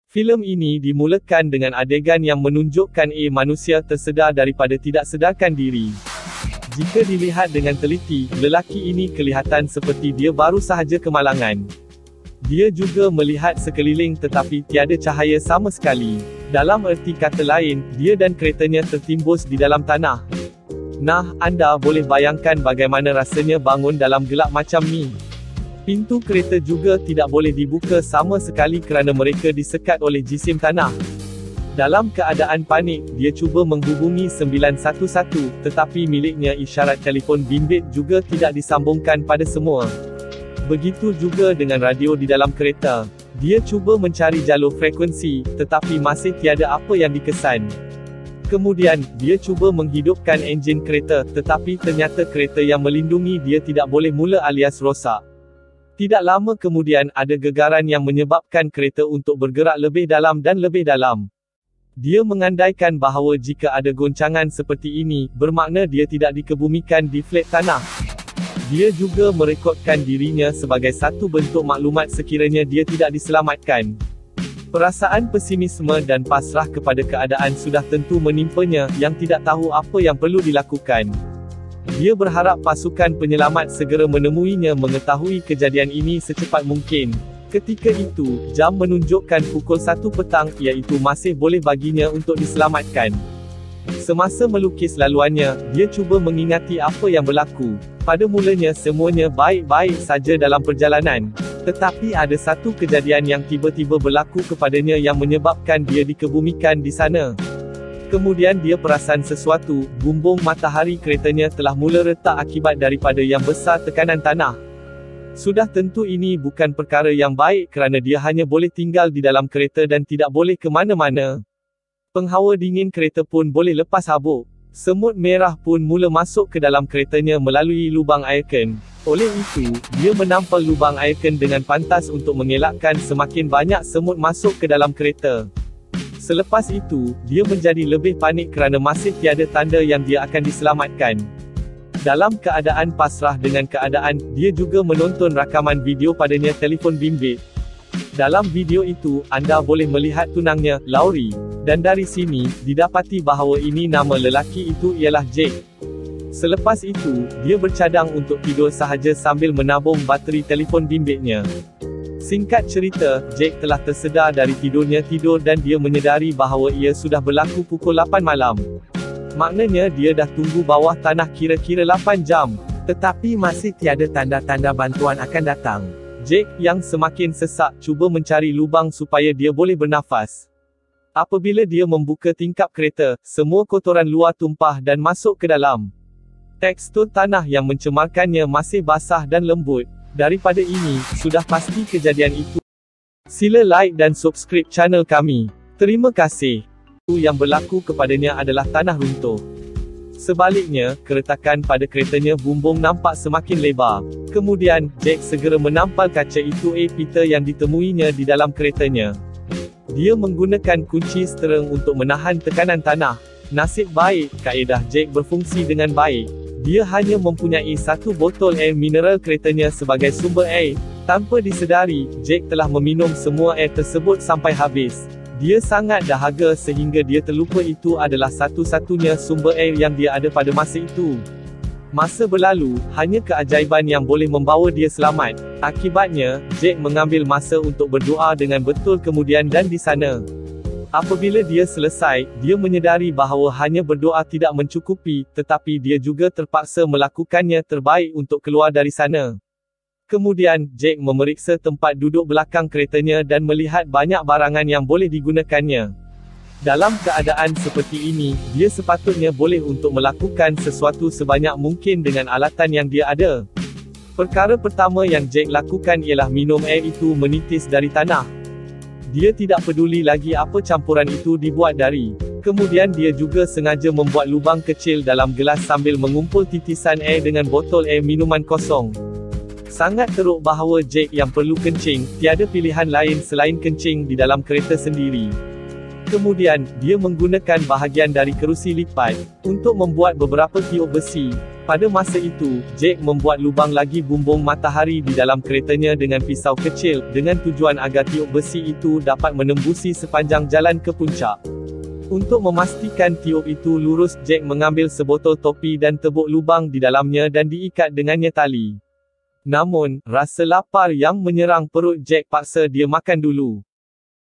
Filem ini dimulakan dengan adegan yang menunjukkan manusia tersedar daripada tidak sedarkan diri. Jika dilihat dengan teliti, lelaki ini kelihatan seperti dia baru sahaja kemalangan. Dia juga melihat sekeliling tetapi tiada cahaya sama sekali. Dalam erti kata lain, dia dan keretanya tertimbus di dalam tanah. Nah, anda boleh bayangkan bagaimana rasanya bangun dalam gelap macam ni. Pintu kereta juga tidak boleh dibuka sama sekali kerana mereka disekat oleh jisim tanah. Dalam keadaan panik, dia cuba menghubungi 911, tetapi miliknya isyarat telefon bimbit juga tidak disambungkan pada semua. Begitu juga dengan radio di dalam kereta. Dia cuba mencari jalur frekuensi, tetapi masih tiada apa yang dikesan. Kemudian, dia cuba menghidupkan enjin kereta, tetapi ternyata kereta yang melindungi dia tidak boleh mula alias rosak. Tidak lama kemudian ada gegaran yang menyebabkan kereta untuk bergerak lebih dalam dan lebih dalam. Dia mengandaikan bahawa jika ada goncangan seperti ini, bermakna dia tidak dikebumikan di flat tanah. Dia juga merekodkan dirinya sebagai satu bentuk maklumat sekiranya dia tidak diselamatkan. Perasaan pesimisme dan pasrah kepada keadaan sudah tentu menimpanya, yang tidak tahu apa yang perlu dilakukan. Dia berharap pasukan penyelamat segera menemuinya mengetahui kejadian ini secepat mungkin. Ketika itu, jam menunjukkan pukul 1 petang, iaitu masih boleh baginya untuk diselamatkan. Semasa melukis laluannya, dia cuba mengingati apa yang berlaku. Pada mulanya semuanya baik-baik saja dalam perjalanan. Tetapi ada satu kejadian yang tiba-tiba berlaku kepadanya yang menyebabkan dia dikebumikan di sana. Kemudian dia perasan sesuatu, bumbung matahari keretanya telah mula retak akibat daripada yang besar tekanan tanah. Sudah tentu ini bukan perkara yang baik kerana dia hanya boleh tinggal di dalam kereta dan tidak boleh ke mana-mana. Penghawa dingin kereta pun boleh lepas habuk. Semut merah pun mula masuk ke dalam keretanya melalui lubang aircon. Oleh itu, dia menampal lubang aircon dengan pantas untuk mengelakkan semakin banyak semut masuk ke dalam kereta. Selepas itu, dia menjadi lebih panik kerana masih tiada tanda yang dia akan diselamatkan. Dalam keadaan pasrah dengan keadaan, dia juga menonton rakaman video padanya telefon bimbit. Dalam video itu, anda boleh melihat tunangnya, Laurie. Dan dari sini, didapati bahawa ini nama lelaki itu ialah Jake. Selepas itu, dia bercadang untuk tidur sahaja sambil menabung bateri telefon bimbitnya. Singkat cerita, Jake telah tersedar dari tidurnya dan dia menyedari bahawa ia sudah berlaku pukul 8 malam. Maknanya dia dah tunggu bawah tanah kira-kira 8 jam. Tetapi masih tiada tanda-tanda bantuan akan datang. Jake, yang semakin sesak, cuba mencari lubang supaya dia boleh bernafas. Apabila dia membuka tingkap kereta, semua kotoran luar tumpah dan masuk ke dalam. Tekstur tanah yang mencemarkannya masih basah dan lembut. Daripada ini, sudah pasti kejadian itu. Sila like dan subscribe channel kami. Terima kasih. Yang berlaku kepadanya adalah tanah runtuh. Sebaliknya, keretakan pada keretanya bumbung nampak semakin lebar. Kemudian, Jack segera menampal kaca itu Peter yang ditemuinya di dalam keretanya. Dia menggunakan kunci stereng untuk menahan tekanan tanah. Nasib baik, kaedah Jack berfungsi dengan baik. Dia hanya mempunyai satu botol air mineral keretanya sebagai sumber air. Tanpa disedari, Jack telah meminum semua air tersebut sampai habis. Dia sangat dahaga sehingga dia terlupa itu adalah satu-satunya sumber air yang dia ada pada masa itu. Masa berlalu, hanya keajaiban yang boleh membawa dia selamat. Akibatnya, Jack mengambil masa untuk berdoa dengan betul kemudian dan di sana. Apabila dia selesai, dia menyedari bahawa hanya berdoa tidak mencukupi, tetapi dia juga terpaksa melakukannya terbaik untuk keluar dari sana. Kemudian, Jack memeriksa tempat duduk belakang keretanya dan melihat banyak barangan yang boleh digunakannya. Dalam keadaan seperti ini, dia sepatutnya boleh untuk melakukan sesuatu sebanyak mungkin dengan alatan yang dia ada. Perkara pertama yang Jack lakukan ialah minum air itu menitis dari tanah. Dia tidak peduli lagi apa campuran itu dibuat dari. Kemudian dia juga sengaja membuat lubang kecil dalam gelas sambil mengumpul titisan air dengan botol air minuman kosong. Sangat teruk bahawa Jack yang perlu kencing, tiada pilihan lain selain kencing di dalam kereta sendiri. Kemudian, dia menggunakan bahagian dari kerusi lipat untuk membuat beberapa tiub besi. Pada masa itu, Jack membuat lubang lagi bumbung matahari di dalam keretanya dengan pisau kecil, dengan tujuan agar tiub besi itu dapat menembusi sepanjang jalan ke puncak. Untuk memastikan tiub itu lurus, Jack mengambil sebotol topi dan tebuk lubang di dalamnya dan diikat dengannya tali. Namun, rasa lapar yang menyerang perut Jack paksa dia makan dulu.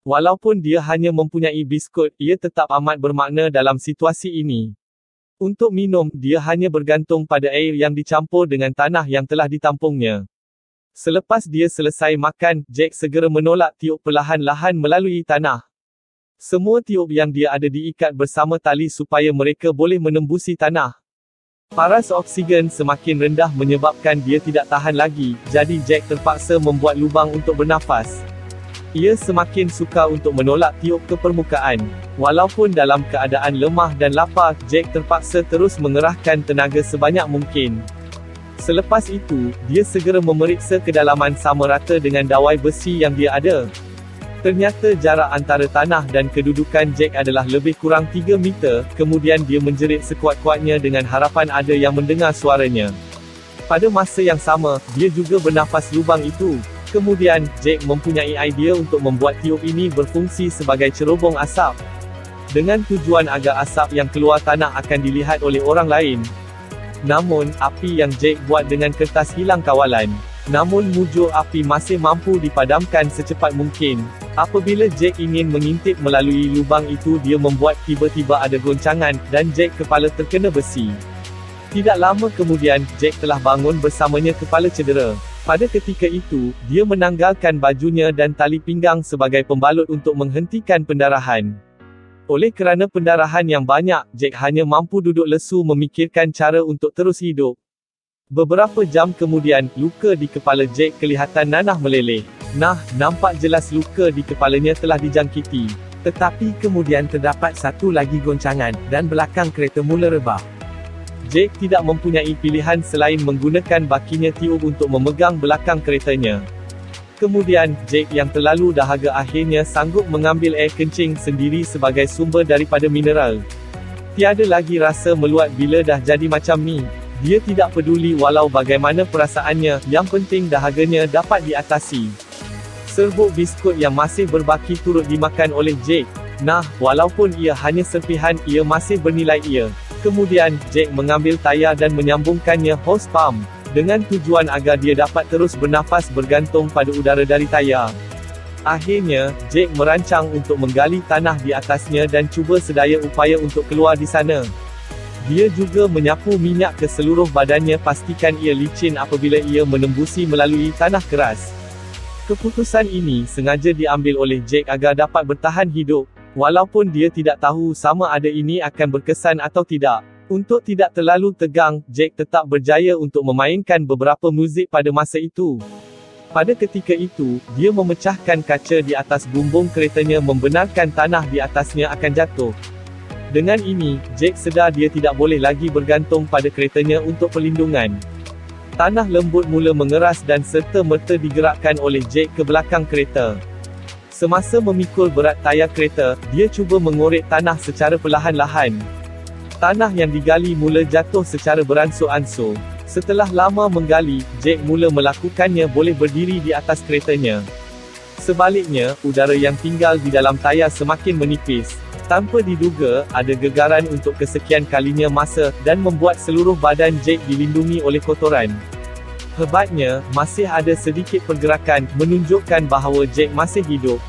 Walaupun dia hanya mempunyai biskut, ia tetap amat bermakna dalam situasi ini. Untuk minum, dia hanya bergantung pada air yang dicampur dengan tanah yang telah ditampungnya. Selepas dia selesai makan, Jack segera menolak tiub perlahan-lahan melalui tanah. Semua tiub yang dia ada diikat bersama tali supaya mereka boleh menembusi tanah. Paras oksigen semakin rendah menyebabkan dia tidak tahan lagi, jadi Jack terpaksa membuat lubang untuk bernafas. Ia semakin suka untuk menolak tiub ke permukaan. Walaupun dalam keadaan lemah dan lapar, Jack terpaksa terus mengerahkan tenaga sebanyak mungkin. Selepas itu, dia segera memeriksa kedalaman sama rata dengan dawai besi yang dia ada. Ternyata jarak antara tanah dan kedudukan Jack adalah lebih kurang 3 meter, kemudian dia menjerit sekuat-kuatnya dengan harapan ada yang mendengar suaranya. Pada masa yang sama, dia juga bernafas lubang itu. Kemudian, Jack mempunyai idea untuk membuat tiub ini berfungsi sebagai cerobong asap. Dengan tujuan agar asap yang keluar tanah akan dilihat oleh orang lain. Namun, api yang Jack buat dengan kertas hilang kawalan. Namun mujur api masih mampu dipadamkan secepat mungkin. Apabila Jack ingin mengintip melalui lubang itu, dia membuat tiba-tiba ada goncangan, dan Jack kepala terkena besi. Tidak lama kemudian, Jack telah bangun bersamanya kepala cedera. Pada ketika itu, dia menanggalkan bajunya dan tali pinggang sebagai pembalut untuk menghentikan pendarahan. Oleh kerana pendarahan yang banyak, Jack hanya mampu duduk lesu memikirkan cara untuk terus hidup. Beberapa jam kemudian, luka di kepala Jack kelihatan nanah meleleh. Nampak jelas luka di kepalanya telah dijangkiti. Tetapi kemudian terdapat satu lagi goncangan, dan belakang kereta mula rebah. Jack tidak mempunyai pilihan selain menggunakan bakinya tiub untuk memegang belakang keretanya. Kemudian, Jack yang terlalu dahaga akhirnya sanggup mengambil air kencing sendiri sebagai sumber daripada mineral. Tiada lagi rasa meluat bila dah jadi macam ni. Dia tidak peduli walau bagaimana perasaannya, yang penting dahaganya dapat diatasi. Serbuk biskut yang masih berbaki turut dimakan oleh Jack. Walaupun ia hanya serpihan, ia masih bernilai ia. Kemudian, Jack mengambil tayar dan menyambungkannya hose pump, dengan tujuan agar dia dapat terus bernafas bergantung pada udara dari tayar. Akhirnya, Jack merancang untuk menggali tanah di atasnya dan cuba sedaya upaya untuk keluar di sana. Dia juga menyapu minyak ke seluruh badannya, pastikan ia licin apabila ia menembusi melalui tanah keras. Keputusan ini sengaja diambil oleh Jack agar dapat bertahan hidup. Walaupun dia tidak tahu sama ada ini akan berkesan atau tidak. Untuk tidak terlalu tegang, Jack tetap berjaya untuk memainkan beberapa muzik pada masa itu. Pada ketika itu, dia memecahkan kaca di atas bumbung keretanya membenarkan tanah di atasnya akan jatuh. Dengan ini, Jack sedar dia tidak boleh lagi bergantung pada keretanya untuk perlindungan. Tanah lembut mula mengeras dan serta-merta digerakkan oleh Jack ke belakang kereta. Semasa memikul berat tayar kereta, dia cuba mengorek tanah secara perlahan-lahan. Tanah yang digali mula jatuh secara beransur-ansur. Setelah lama menggali, Jack mula melakukannya boleh berdiri di atas keretanya. Sebaliknya, udara yang tinggal di dalam tayar semakin menipis. Tanpa diduga, ada gegaran untuk kesekian kalinya masa, dan membuat seluruh badan Jack dilindungi oleh kotoran. Hebatnya, masih ada sedikit pergerakan, menunjukkan bahawa Jack masih hidup.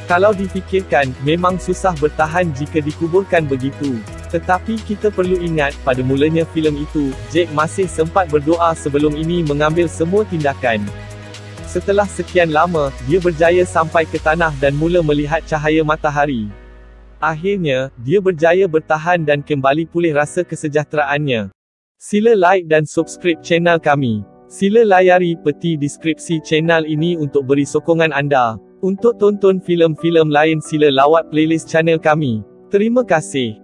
Kalau difikirkan, memang susah bertahan jika dikuburkan begitu. Tetapi kita perlu ingat, pada mulanya filem itu, Jack masih sempat berdoa sebelum ini mengambil semua tindakan. Setelah sekian lama, dia berjaya sampai ke tanah dan mula melihat cahaya matahari. Akhirnya, dia berjaya bertahan dan kembali pulih rasa kesejahteraannya. Sila like dan subscribe channel kami. Sila layari peti deskripsi channel ini untuk beri sokongan anda. Untuk tonton filem-filem lain sila lawat playlist channel kami. Terima kasih.